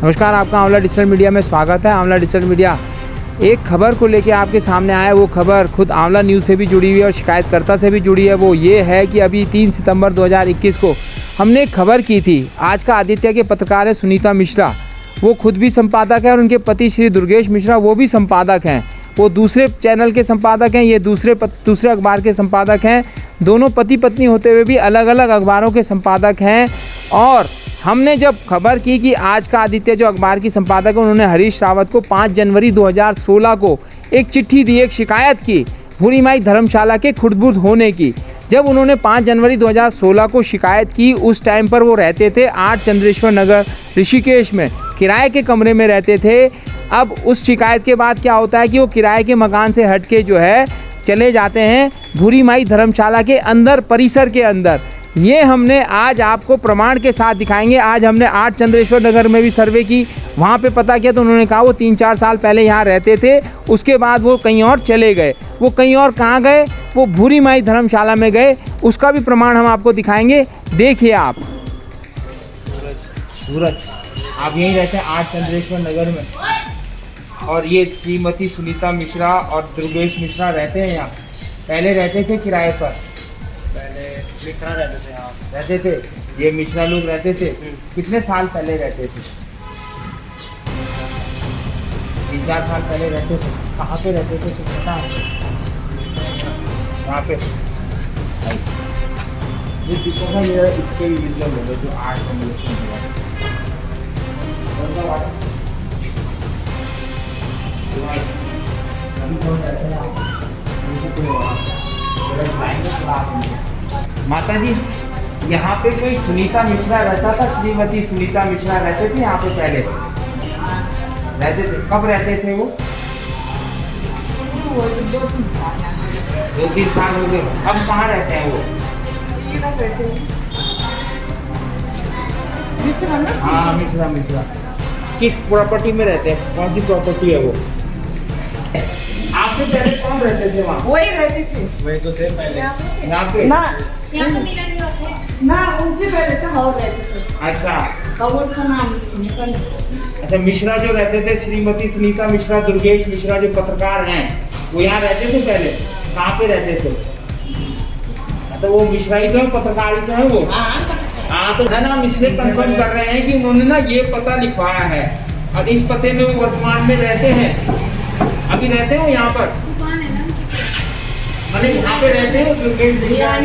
नमस्कार, आपका आंवला डिजिटल मीडिया में स्वागत है। आंवला डिजिटल मीडिया एक खबर को लेके आपके सामने आया। वो खबर खुद आंवला न्यूज़ से भी जुड़ी हुई है और शिकायतकर्ता से भी जुड़ी है। वो ये है कि अभी 3 सितंबर 2021 को हमने एक खबर की थी। आज का आदित्य के पत्रकार है सुनीता मिश्रा, वो खुद भी संपादक है और उनके पति श्री दुर्गेश मिश्रा वो भी संपादक हैं। वो दूसरे चैनल के संपादक हैं, ये दूसरे अखबार के संपादक हैं। दोनों पति पत्नी होते हुए भी अलग अलग अखबारों के संपादक हैं। और हमने जब खबर की कि आज का आदित्य जो अखबार की संपादक है, उन्होंने हरीश रावत को 5 जनवरी 2016 को एक चिट्ठी दी, एक शिकायत की भूरी माई धर्मशाला के खुर्द-बुर्द होने की। जब उन्होंने 5 जनवरी 2016 को शिकायत की, उस टाइम पर वो रहते थे 8 चंद्रेश्वर नगर ऋषिकेश में, किराए के कमरे में रहते थे। अब उस शिकायत के बाद क्या होता है कि वो किराए के मकान से हट के जो है चले जाते हैं भूरी माई धर्मशाला के अंदर, परिसर के अंदर। ये हमने आज आपको प्रमाण के साथ दिखाएंगे। आज हमने 8 चंद्रेश्वर नगर में भी सर्वे की, वहाँ पे पता किया तो उन्होंने कहा वो 3-4 साल पहले यहाँ रहते थे, उसके बाद वो कहीं और चले गए। वो कहीं और कहाँ गए? वो भूरी माई धर्मशाला में गए। उसका भी प्रमाण हम आपको दिखाएंगे। देखिए आप। सूरज, आप यहीं रहते हैं 8 चंद्रेश्वर नगर में, और ये श्रीमती सुनीता मिश्रा और दुर्गेश मिश्रा रहते हैं यहाँ। पहले रहते थे किराए पर? पहले मिश्रा रहते थे यहाँ। रहते थे, ये मिश्रा लोग रहते थे। कितने साल पहले रहते थे? 3-4 साल पहले रहते थे। कहाँ पे रहते थे कुछ पता है? यहाँ पे ये दिक्कत है, ये इसके भी मतलब हो गए जो 8 माता जी, यहाँ पे कोई सुनीता मिश्रा रहता था? श्रीमती सुनीता मिश्रा रहते थे यहाँ पे पहले? रहते थे। कब रहते थे वो? 2-3 साल हो गए। अब कहाँ रहते हैं वो? हाँ, मिश्रा। किस प्रॉपर्टी में रहते हैं? कौन सी प्रॉपर्टी है वो? आपसे पहले कौन रहते थे वहाँ? वही रहते थे। वही तो थे पहले। यहाँ पे? यहाँ तो मिला नहीं होता ना, उनसे पहले तो हम रहते थे। अच्छा। अब उसका नाम सुनीता नहीं। अच्छा, मिश्रा जो रहते थे, श्रीमती सुनीता मिश्रा, दुर्गेश मिश्रा जो पत्रकार हैं, वो यहाँ रहते थे पहले? कहाँ पे रहते थे? तो वो मिश्रा ही तो है, पत्रकार ही तो है वो। हाँ, तो है ना, हम इसलिए कंफर्म कर रहे हैं कि उन्होंने ना ये पता लिखवाया है और इस पते में वो वर्तमान में रहते हैं। अभी रहते हो यहाँ पर? दुकान है ना, मतलब यहाँ पे रहते हो? यहाँ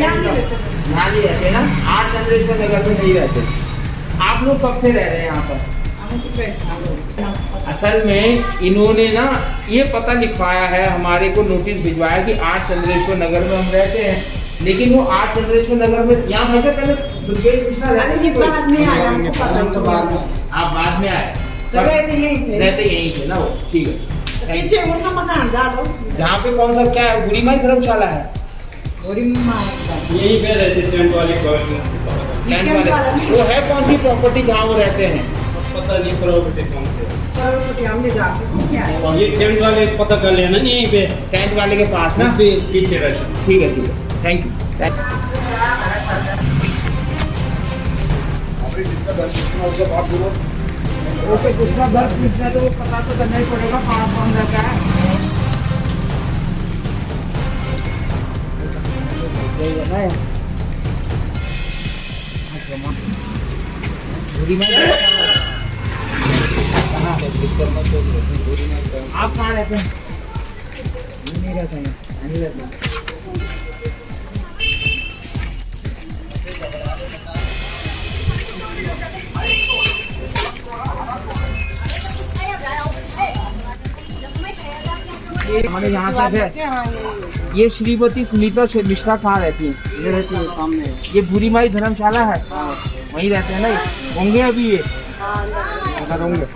नहीं रहते ना, 8 चंद्रेश्वर नगर में नहीं रहते। आप लोग कब से रह रहे हैं यहाँ पर? असल में इन्होंने ना ये पता लिखवाया है, हमारे को नोटिस भिजवाया कि 8 चंद्रेश्वर नगर में हम रहते हैं, लेकिन वो 8 चंद्रेश्वर नगर में यहाँ भैया पहले दुर्गेश मिश्रा रहते थे? आप बाद में आए? रहते यहीं थे ना वो? ठीक है। पीछे उनका मकान डालो। जहाँ पे कौन सा क्या है, भूरी माई धर्मशाला है? यहीं पे रहते टेंट वाले टेंट वाले वो है कौन सी प्रॉपर्टी जहाँ वो रहते हैं? पता नहीं प्रॉपर्टी कौन सी है। हमने जाके क्या है? ये टेंट वाले पता कर लेना यहीं पे, टेंट वाले के पास ना? पीछे रहते। ठीक है, थैंक यू। ओके, दूसरा दर्द पूछना तो वो पता तो करना ही पड़ेगा कौन रहता है। आप कहाँ रहते हैं? नहीं रहते हैं, नहीं रहते हैं। हमारे यहाँ से है। ये श्रीमती सुनीता मिश्रा कहाँ रहती है? ये रहती है सामने। ये भूरी माई धर्मशाला है, वहीं रहते हैं ना? होंगे अभी ये अगर होंगे।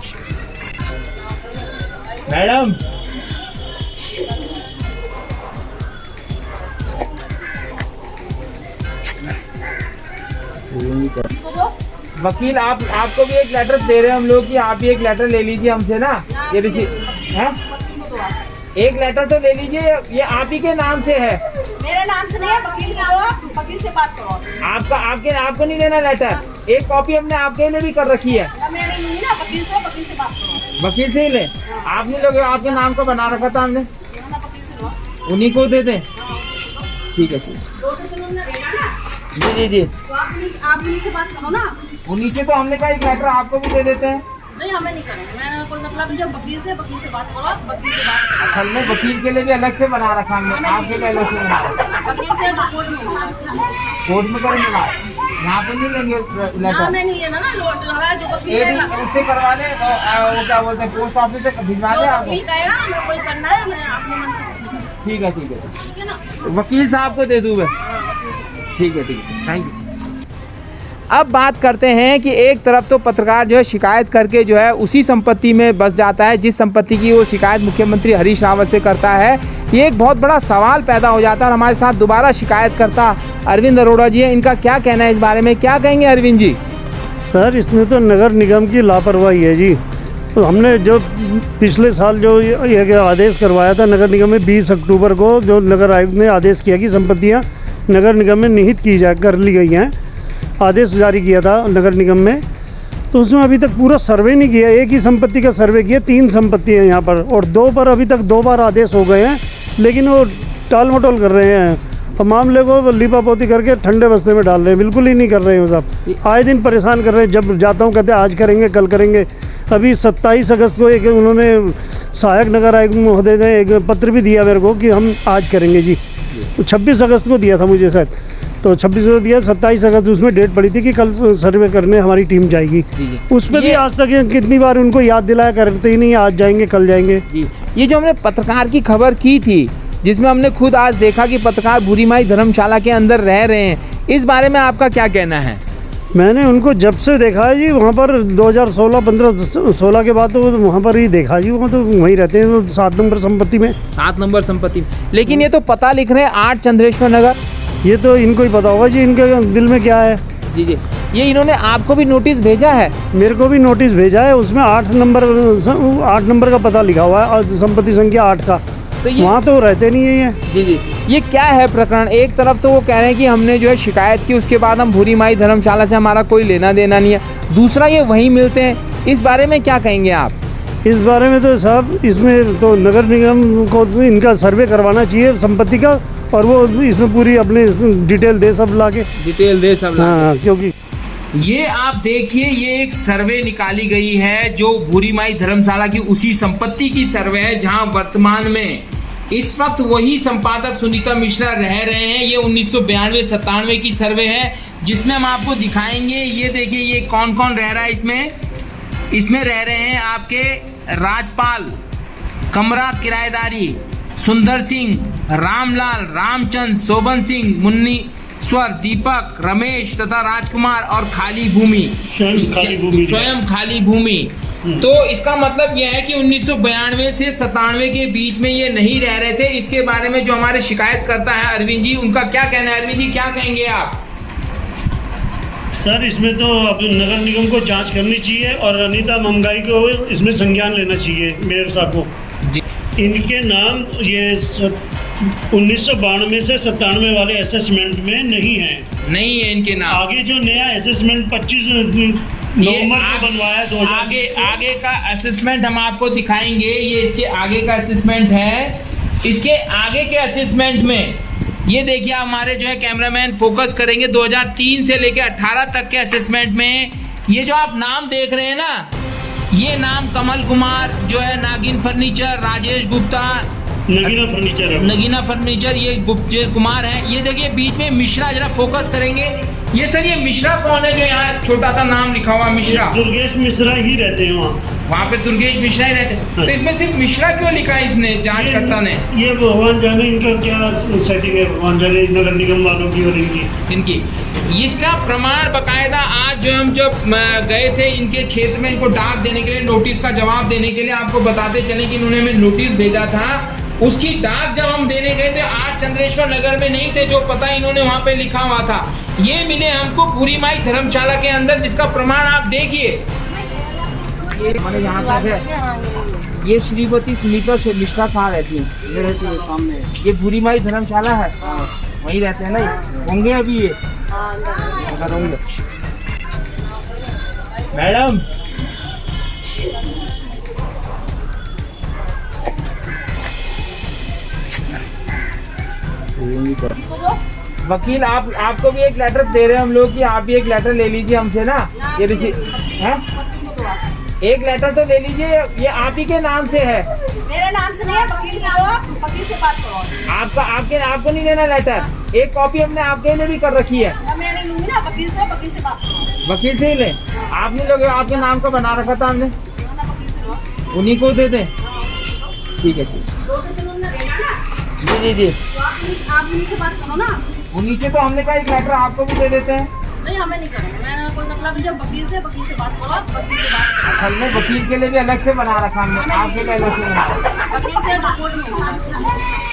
मैडम, वकील आपको भी एक लेटर दे रहे हैं हम लोग कि आप भी एक लेटर ले लीजिए हमसे ना। ये रिसीव है, एक लेटर तो ले लीजिए, ये आप ही के नाम से है। मेरे नाम से नहीं है, वकील को दो, वकील से बात करो। आपको नहीं देना लेटर, एक कॉपी हमने आपके लिए भी कर रखी है। मेरे नहीं ना वकील से बात करो। वकील से ही ले। आपने लोग आपके नाम का बना रखा था हमने, यहाँ ना वकील से लो। उन्हीं को दे दें। ठीक है, ठीक दो से तुम लोग रहेगा ना, जी जी जी, तो आप उन्हीं से बात करो ना। उन्हीं से तो हमने कहा एक लेटर आपको भी दे देते हैं। नहीं, हमें नहीं करेंगे, मैं कोई मतलब जब वकील से बात करो, वकील से बात करो। असल में वकील के लिए भी अलग से बना रखा हमने, आपके लिए अलग से बना रखा। वकील से कोर्ट में होगा। कोर्ट में करेंगे बात, यहाँ पे नहीं लेंगे ना लेटर। मैं नहीं है ना लोट हमारा जो वकील ये है भी ना, उससे करवा लें, वो क्या बोलते हैं पोस्ट ऑफिस से भिजवा जो दें आपको। वकील कहेगा मैं कोई करना है, मैं अपने मन से करूँगी। ठीक है, ठीक है, ठीक है ना। वकील साहब को दे दूँ मैं। ठीक है, ठीक है, थैंक यू। अब बात करते हैं कि एक तरफ तो पत्रकार जो है शिकायत करके जो है उसी संपत्ति में बस जाता है जिस संपत्ति की वो शिकायत मुख्यमंत्री हरीश रावत से करता है। ये एक बहुत बड़ा सवाल पैदा हो जाता है और हमारे साथ दोबारा शिकायतकर्ता अरविंद अरोड़ा जी हैं। इनका क्या कहना है इस बारे में, क्या कहेंगे अरविंद जी? सर, इसमें तो नगर निगम की लापरवाही है जी। तो हमने जो पिछले साल जो ये आदेश करवाया था नगर निगम में 20 अक्टूबर को, जो नगर आयुक्त ने आदेश किया कि संपत्तियां नगर निगम में निहित की जा कर ली गई हैं, आदेश जारी किया था नगर निगम में, तो उसमें अभी तक पूरा सर्वे नहीं किया। एक ही संपत्ति का सर्वे किया, 3 संपत्ति हैं यहाँ पर, और 2 पर अभी तक 2 बार आदेश हो गए हैं, लेकिन वो टाल मटोल कर रहे हैं और मामले को लिपापोती करके ठंडे बस्ते में डाल रहे हैं, बिल्कुल ही नहीं कर रहे हैं वो साहब। आए दिन परेशान कर रहे हैं, जब जाता हूँ कहते हैं आज करेंगे कल करेंगे। अभी 27 अगस्त को एक उन्होंने सहायक नगर आयुक्त महोदय ने एक पत्र भी दिया मेरे को कि हम आज करेंगे जी। 26 अगस्त को दिया था मुझे शायद, तो 26 को दिया, 27 अगस्त उसमें डेट पड़ी थी कि कल सर्वे करने हमारी टीम जाएगी। उस पर भी आज तक कितनी बार उनको याद दिलाया, करते ही नहीं, आज जाएंगे कल जाएंगे जी। ये जो हमने पत्रकार की खबर की थी जिसमें हमने खुद आज देखा कि पत्रकार भूरी माई धर्मशाला के अंदर रह रहे हैं, इस बारे में आपका क्या कहना है? मैंने उनको जब से देखा है जी, वहाँ पर 2016 के बाद तो वहाँ पर ही देखा जी, वहाँ तो वहीं रहते हैं 7 नंबर संपत्ति में। 7 नंबर संपत्ति, लेकिन ये तो पता लिख रहे हैं 8 चंद्रेश्वर नगर। ये तो इनको ही पता होगा जी इनके दिल में क्या है। जी जी, ये इन्होंने आपको भी नोटिस भेजा है? मेरे को भी नोटिस भेजा है, उसमें 8 नंबर का पता लिखा हुआ है और संपत्ति संख्या 8 का। तो ये वहाँ तो रहते नहीं है जी जी, ये क्या है प्रकरण? एक तरफ तो वो कह रहे हैं कि हमने जो है शिकायत की, उसके बाद हम भूरी माई धर्मशाला से हमारा कोई लेना देना नहीं है, दूसरा ये वहीं मिलते हैं, इस बारे में क्या कहेंगे आप? इस बारे में तो साहब, इसमें तो नगर निगम को इनका सर्वे करवाना चाहिए संपत्ति का, और वो इसमें पूरी अपनी डिटेल दे सब लाके, डिटेल दे सब लाके। हाँ, क्योंकि ये आप देखिए, ये एक सर्वे निकाली गई है जो भूरी माई धर्मशाला की उसी संपत्ति की सर्वे है जहां वर्तमान में इस वक्त वही संपादक सुनीता मिश्रा रह रहे हैं। ये 1992-97 की सर्वे है जिसमें हम आपको दिखाएंगे। ये देखिए, ये कौन कौन रह रहा है इसमें रह रहे हैं आपके राजपाल, कमरा किराएदारी, सुंदर सिंह, रामलाल, रामचंद्र, शोभन सिंह, मुन्नी स्वर, दीपक, रमेश तथा राजकुमार और खाली भूमि, स्वयं खाली भूमि। तो इसका मतलब यह है कि 1992 से 97 के बीच में ये नहीं रह रहे थे। इसके बारे में जो हमारे शिकायतकर्ता है अरविंद जी, उनका क्या कहना है? अरविंद जी, क्या कहेंगे आप? सर, इसमें तो अब नगर निगम को जांच करनी चाहिए और अनीता मंगाई को इसमें संज्ञान लेना चाहिए, मेयर साहब को जी। इनके नाम ये 1992 से 97 वाले असेसमेंट में नहीं है इनके नाम। आगे जो नया असेसमेंट 25 नवंबर को बनवाया 2000, आगे का असेसमेंट हम आपको दिखाएंगे। ये इसके आगे का असेसमेंट है। इसके आगे के असेसमेंट में ये देखिए, हमारे जो है कैमरामैन फोकस करेंगे 2003 से लेकर 18 तक के असेसमेंट में ये जो आप नाम देख रहे हैं ना, ये नाम कमल कुमार जो है, नागिन फर्नीचर, राजेश गुप्ता, नगीना फर्नीचर, ये गुप्त कुमार है। ये देखिए बीच में मिश्रा, जरा फोकस करेंगे। ये सर, ये मिश्रा कौन है जो यहाँ छोटा सा नाम लिखा हुआ मिश्रा? दुर्गेश मिश्रा ही रहते हैं वहाँ पे दुर्गेश मिश्रा ही रहते हैं। तो इसमें सिर्फ मिश्रा क्यों लिखा है इसने, जांचकर्ता ने? ये भगवान जाने इनका क्या सेटिंग है, भगवान जाने नगर निगम वालों की और इनकी। इसका प्रमाण बकायदा आज जो हम जब गए थे इनके क्षेत्र में, इनको डाक देने के लिए, नोटिस का जवाब देने के लिए, आपको बताते चले कि इन्होंने हमें नोटिस भेजा था। उसकी डाक जब हम देने गए थे 8 चंद्रेश्वर नगर में नहीं थे, जो पता इन्होंने वहाँ पे लिखा हुआ था। ये मिले हमको भूरी माई धर्मशाला के अंदर, जिसका प्रमाण आप देखिए। ये श्रीमती सुनीता मिश्रा कहाँ रहती है? ये रहती है सामने, ये भूरी माई धर्मशाला है, वहीं रहते हैं ना? होंगे अभी ये अगर होंगे। मैडम, वकील आपको भी एक लेटर दे रहे हैं हम लोग कि आप भी एक लेटर ले लीजिए हमसे ना, ये रिसीव है, एक लेटर तो ले लीजिए, ये आप ही के नाम से है। मेरे नाम से नहीं है, वकील को दो, वकील से बात करो। आपको नहीं देना लेटर, एक कॉपी हमने आपके लिए भी कर रखी है। मैं नहीं लूंगी ना, वकील से बात करो। वकील से ही ले, आपने लोग आपके नाम का बना रखा था हमने, वकील से लो। उन्हीं को दे दें। ठीक है ठीक, दो से तुमने देना ना, जी जी जी, तो आप उन्हीं से बात करो ना। उन्हीं से तो हमने कहा एक लेटर आपको भी दे देते हैं। नहीं, हमें नहीं करेंगे, मैं कोई मतलब नहीं, जब वकील से बात करो, वकील से बात करो। असल में वकील के लिए भी अलग से बना रखा हमने, आपके लिए अलग से बना रखा। वकील से कोर्ट में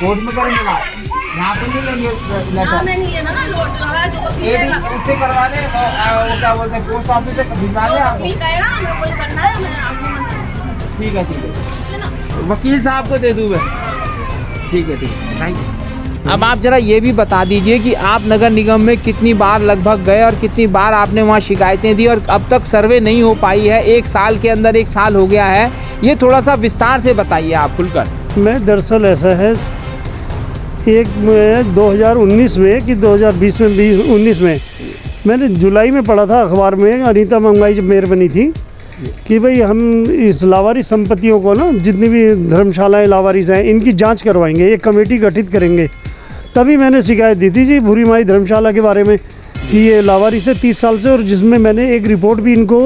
कोर्ट में करेंगे बात, यहाँ पे नहीं लेंगे लेटर, मैं नहीं लेना ना, लोट लगा जो वकील ये भी कहेगा। उससे करवा लें, वो क्या बोलते हैं पोस्ट ऑफिस से भिजवा लें आपको। वकील कहेगा हमें कोई करना है, मैं आपको मन से ठीक है ठीक है, ठीक है ना। वकील साहब को दे दूँ मैं। ठीक है ठीक है, थैंक यू। अब आप जरा ये भी बता दीजिए कि आप नगर निगम में कितनी बार लगभग गए और कितनी बार आपने वहाँ शिकायतें दी और अब तक सर्वे नहीं हो पाई है, एक साल के अंदर 1 साल हो गया है, ये थोड़ा सा विस्तार से बताइए आप खुलकर। मैं दरअसल ऐसा है, एक 2019 में कि 2020 में 19 में मैंने जुलाई में पढ़ा था अखबार में, अनीता मंगाई जब मेयर बनी थी कि भाई हम इस लावारी संपत्तियों को ना, जितनी भी धर्मशालाएं लावारिस हैं, इनकी जांच करवाएंगे, एक कमेटी गठित करेंगे। तभी मैंने शिकायत दी थी जी भूरी माई धर्मशाला के बारे में कि ये लावारिस है 30 साल से, और जिसमें मैंने एक रिपोर्ट भी इनको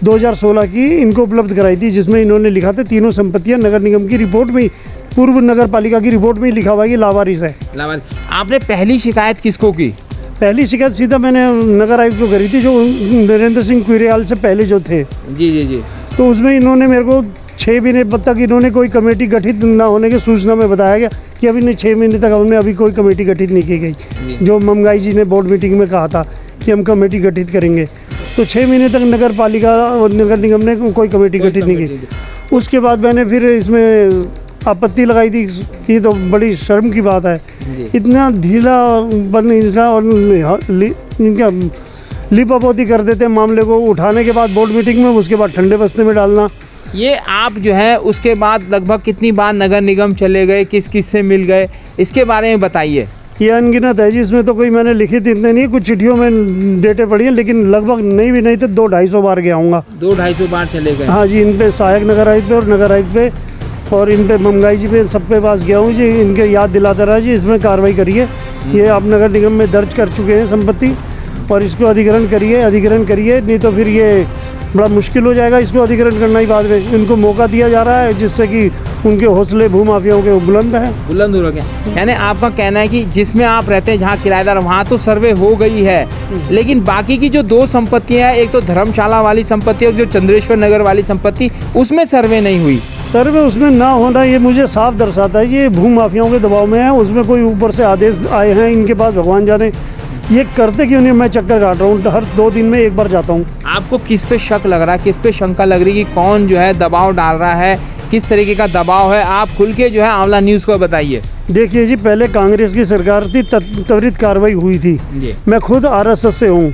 2016 की इनको उपलब्ध कराई थी, जिसमें इन्होंने लिखा था तीनों संपत्तियां नगर निगम की रिपोर्ट में, पूर्व नगर पालिका की रिपोर्ट में लिखा हुआ है कि लावारिस है। आपने पहली शिकायत किसको की? पहली शिकायत सीधा मैंने नगर आयुक्त को करी थी, जो नरेंद्र सिंह कुरियाल से पहले जो थे। जी जी जी। तो उसमें इन्होंने मेरे को 6 महीने तक इन्होंने कोई कमेटी गठित ना होने की सूचना में बताया गया कि अभी नहीं, 6 महीने तक हमने अभी कोई कमेटी गठित नहीं की गई, जो मंगाई जी ने बोर्ड मीटिंग में कहा था कि हम कमेटी गठित करेंगे। तो 6 महीने तक नगर पालिका और नगर निगम ने कोई कमेटी गठित नहीं की। उसके बाद मैंने फिर इसमें आपत्ति लगाई थी कि तो बड़ी शर्म की बात है, इतना ढीला बन इसका, और इनका लिपापोती कर देते हैं मामले को उठाने के बाद बोर्ड मीटिंग में, उसके बाद ठंडे बस्ते में डालना। ये आप जो है उसके बाद लगभग कितनी बार नगर निगम चले गए, किस किस से मिल गए, इसके बारे में बताइए। ये अनगिनत है जी, इसमें तो कोई मैंने लिखित इतने नहीं, कुछ चिट्ठियों में डेटे पड़ी हैं, लेकिन लगभग नहीं भी नहीं तो 200-250 बार गया हूँगा। 200-250 बार चले गए? हाँ जी, इन पे सहायक नगर आयुक्त पे और नगर आयुक्त पे और इन पे मंगाई जी पे, सब पे पास गया हूँ जी, इनके याद दिलाता रहा जी इसमें कार्रवाई करिए, ये आप नगर निगम में दर्ज कर चुके हैं संपत्ति, और इसको अधिग्रहण करिए, नहीं तो फिर ये बड़ा मुश्किल हो जाएगा इसको अधिग्रहण करना ही बाद में। इनको मौका दिया जा रहा है जिससे कि उनके हौसले भूमाफियाओं के बुलंद हो गए। यानी आपका कहना है कि जिसमें आप रहते हैं, जहाँ किराएदार, वहाँ तो सर्वे हो गई है, लेकिन बाकी की जो 2 संपत्तियाँ हैं, एक तो धर्मशाला वाली संपत्ति और जो चंद्रेश्वर नगर वाली संपत्ति, उसमें सर्वे नहीं हुई। सर्वे उसमें ना होना ये मुझे साफ दर्शाता है ये भूमाफियाओं के दबाव में है, उसमें कोई ऊपर से आदेश आए हैं इनके पास, भगवान जाने ये करते क्यों नहीं। मैं चक्कर काट रहा हूँ, हर 2 दिन में एक बार जाता हूँ। आपको किस पे शक लग रहा है, किस पे शंका लग रही है कि कौन जो है दबाव डाल रहा है, किस तरीके का दबाव है? आप खुल के जो है आंवला न्यूज़ को बताइए। देखिए जी, पहले कांग्रेस की सरकार थी, त्वरित कार्रवाई हुई थी। मैं खुद RSS से हूँ,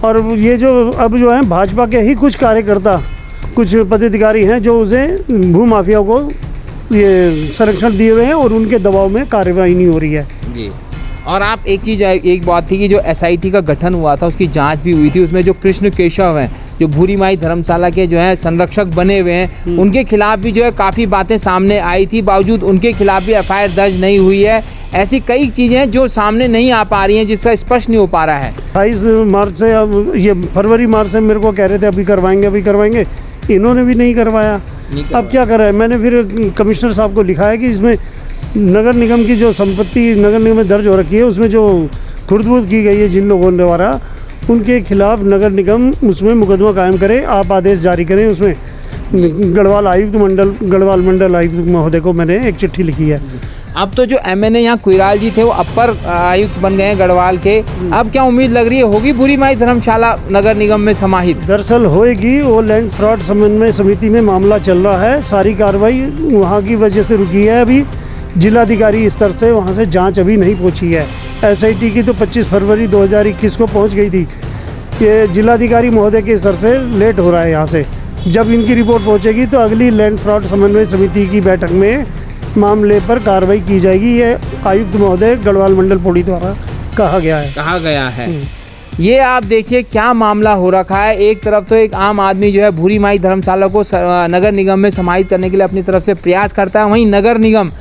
और ये जो अब जो है भाजपा के ही कुछ कार्यकर्ता, कुछ पदाधिकारी हैं जो उसे भूमाफियाओं को ये संरक्षण दिए हुए हैं, और उनके दबाव में कार्रवाई नहीं हो रही है जी। और आप एक बात थी कि जो SIT का गठन हुआ था, उसकी जांच भी हुई थी, उसमें जो कृष्ण केशव हैं, जो भूरी माई धर्मशाला के जो है संरक्षक बने हुए हैं, उनके खिलाफ भी जो है काफ़ी बातें सामने आई थी, बावजूद उनके खिलाफ भी FIR दर्ज नहीं हुई है। ऐसी कई चीज़ें हैं जो सामने नहीं आ पा रही हैं, जिसका स्पष्ट नहीं हो पा रहा है। 28 मार्च से, अब ये फरवरी मार्च से मेरे को कह रहे थे अभी करवाएंगे, इन्होंने भी नहीं करवाया। अब क्या कर रहे हैं, मैंने फिर कमिश्नर साहब को लिखा है कि इसमें नगर निगम की जो संपत्ति नगर निगम में दर्ज हो रखी है, उसमें जो खुर्द-बुर्द की गई है जिन लोगों द्वारा, उनके खिलाफ नगर निगम उसमें मुकदमा कायम करे, आप आदेश जारी करें। उसमें गढ़वाल मंडल आयुक्त महोदय को मैंने एक चिट्ठी लिखी है। अब तो जो MNA यहाँ कुइराल जी थे वो अपर आयुक्त बन गए हैं गढ़वाल के, अब क्या उम्मीद लग रही है, होगी भूरी माई धर्मशाला नगर निगम में समाहित? दरअसल होएगी, वो लैंड फ्रॉड समन्वय समिति में मामला चल रहा है, सारी कार्रवाई वहाँ की वजह से रुकी है। अभी जिलाधिकारी स्तर से वहाँ से जांच अभी नहीं पहुँची है। SIT की तो 25 फरवरी 2021 को पहुँच गई थी, ये जिलाधिकारी महोदय के स्तर से लेट हो रहा है यहाँ से, जब इनकी रिपोर्ट पहुंचेगी तो अगली लैंड फ्रॉड समन्वय समिति की बैठक में मामले पर कार्रवाई की जाएगी। ये आयुक्त महोदय गढ़वाल मंडल पौड़ी द्वारा कहा गया है। ये आप देखिए क्या मामला हो रखा है। एक तरफ तो एक आम आदमी जो है भूरी माई धर्मशाला को नगर निगम में समाहित करने के लिए अपनी तरफ से प्रयास करता है, वहीं नगर निगम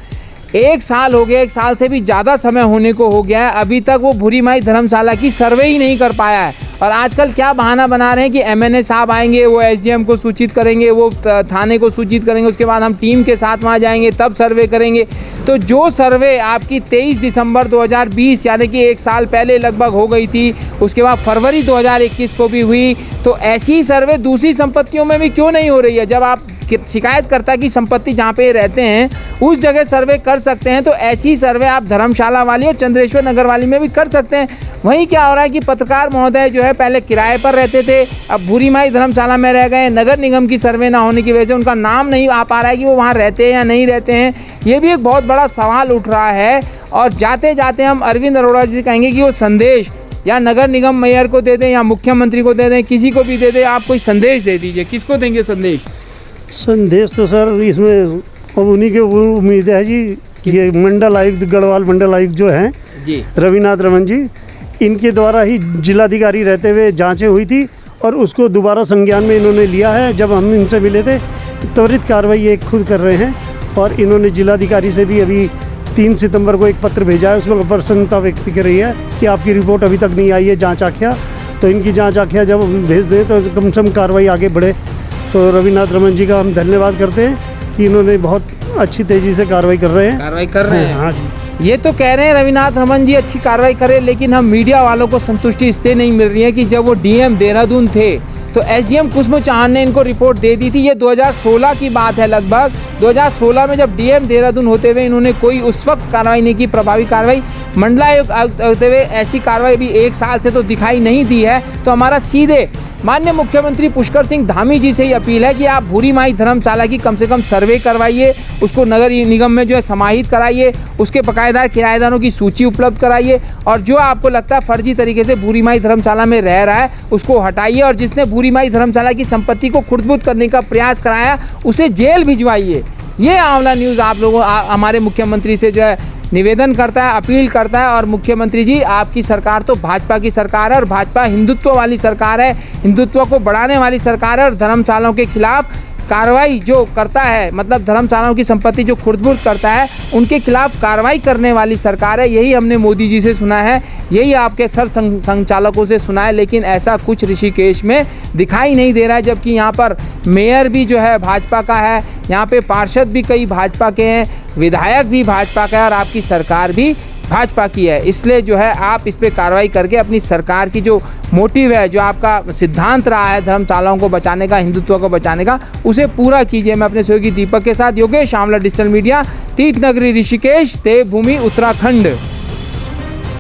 1 साल हो गया, 1 साल से भी ज़्यादा समय होने को हो गया है, अभी तक वो भूरी माई धर्मशाला की सर्वे ही नहीं कर पाया है। और आजकल क्या बहाना बना रहे हैं कि एमएनए साहब आएंगे, वो एसडीएम को सूचित करेंगे, वो थाने को सूचित करेंगे, उसके बाद हम टीम के साथ वहाँ जाएंगे तब सर्वे करेंगे। तो जो सर्वे आपकी 23 दिसंबर 2020 यानी कि 1 साल पहले लगभग हो गई थी, उसके बाद फरवरी 2021 को भी हुई, तो ऐसी ही सर्वे दूसरी संपत्तियों में भी क्यों नहीं हो रही है? जब आप शिकायतकर्ता की संपत्ति जहाँ पे रहते हैं उस जगह सर्वे कर सकते हैं, तो ऐसी सर्वे आप धर्मशाला वाली और चंद्रेश्वर नगर वाली में भी कर सकते हैं। वहीं क्या हो रहा है कि पत्रकार महोदय जो है पहले किराए पर रहते थे, अब भूरी माई धर्मशाला में रह गए। नगर निगम की सर्वे ना होने की वजह से उनका नाम नहीं आ पा रहा है कि वो वहाँ रहते हैं या नहीं रहते हैं। ये भी एक बहुत बड़ा सवाल उठ रहा है। और जाते जाते हम अरविंद अरोड़ा जी से कहेंगे कि वो संदेश या नगर निगम मेयर को दे दें या मुख्यमंत्री को दे दें, किसी को भी दे दें, आप कोई संदेश दे दीजिए। किसको देंगे संदेश? संदेश तो सर इसमें अब उन्हीं के उम्मीद है जी। ये मंडल आयुक्त गढ़वाल मंडल आयुक्त जो हैं जी रविनाथ रमन जी, इनके द्वारा ही जिलाधिकारी रहते हुए जांचें हुई थी और उसको दोबारा संज्ञान में इन्होंने लिया है। जब हम इनसे मिले थे त्वरित कार्रवाई ये खुद कर रहे हैं और इन्होंने जिलाधिकारी से भी अभी 3 सितंबर को एक पत्र भेजा है, उसमें प्रसन्नता व्यक्त कर रही है कि आपकी रिपोर्ट अभी तक नहीं आई है जाँच आख्या, तो इनकी जाँच आख्या जब हम भेज दें तो कम से कम कार्रवाई आगे बढ़े। तो रविनाथ रमन जी का हम धन्यवाद करते हैं कि इन्होंने बहुत अच्छी तेज़ी से कार्रवाई कर रहे हैं। हाँ जी। ये तो कह रहे हैं रविनाथ रमन जी अच्छी कार्रवाई करें, लेकिन हम मीडिया वालों को संतुष्टि इससे नहीं मिल रही है कि जब वो डीएम देहरादून थे तो एसडीएम कुसुम चौहान ने इनको रिपोर्ट दे दी थी। ये 2016 की बात है, लगभग 2016 में जब डीएम देहरादून होते हुए इन्होंने कोई उस वक्त कार्रवाई नहीं की, प्रभावी कार्रवाई। मंडलायुक्त होते हुए ऐसी कार्रवाई भी 1 साल से तो दिखाई नहीं दी है। तो हमारा सीधे माननीय मुख्यमंत्री पुष्कर सिंह धामी जी से ही अपील है कि आप भूरी माई धर्मशाला की कम से कम सर्वे करवाइए, उसको नगर निगम में जो है समाहित कराइए, उसके बकायदा किराएदारों की सूची उपलब्ध कराइए और जो आपको लगता है फर्जी तरीके से भूरी माई धर्मशाला में रह रहा है उसको हटाइए और जिसने भूरी माई धर्मशाला की संपत्ति को खुर्द-बुर्द करने का प्रयास कराया उसे जेल भिजवाइए। ये आंवला न्यूज़ आप लोगों हमारे मुख्यमंत्री से जो है निवेदन करता है, अपील करता है। और मुख्यमंत्री जी, आपकी सरकार तो भाजपा की सरकार है और भाजपा हिंदुत्व वाली सरकार है, हिंदुत्व को बढ़ाने वाली सरकार है और धर्मशालाओं के खिलाफ कार्रवाई जो करता है, मतलब धर्मशालाओं की संपत्ति जो खुर्द-बुर्द करता है उनके खिलाफ कार्रवाई करने वाली सरकार है। यही हमने मोदी जी से सुना है, यही आपके सर संचालकों से सुना है, लेकिन ऐसा कुछ ऋषिकेश में दिखाई नहीं दे रहा है। जबकि यहाँ पर मेयर भी जो है भाजपा का है, यहाँ पे पार्षद भी कई भाजपा के हैं, विधायक भी भाजपा का है और आपकी सरकार भी भाजपा की है। इसलिए जो है आप इस पर कार्रवाई करके अपनी सरकार की जो मोटिव है, जो आपका सिद्धांत रहा है धर्मशालाओं को बचाने का, हिंदुत्व को बचाने का, उसे पूरा कीजिए। मैं अपने सहयोगी दीपक के साथ योगेश आंवला, डिजिटल मीडिया, तीर्थनगरी ऋषिकेश, देवभूमि उत्तराखंड।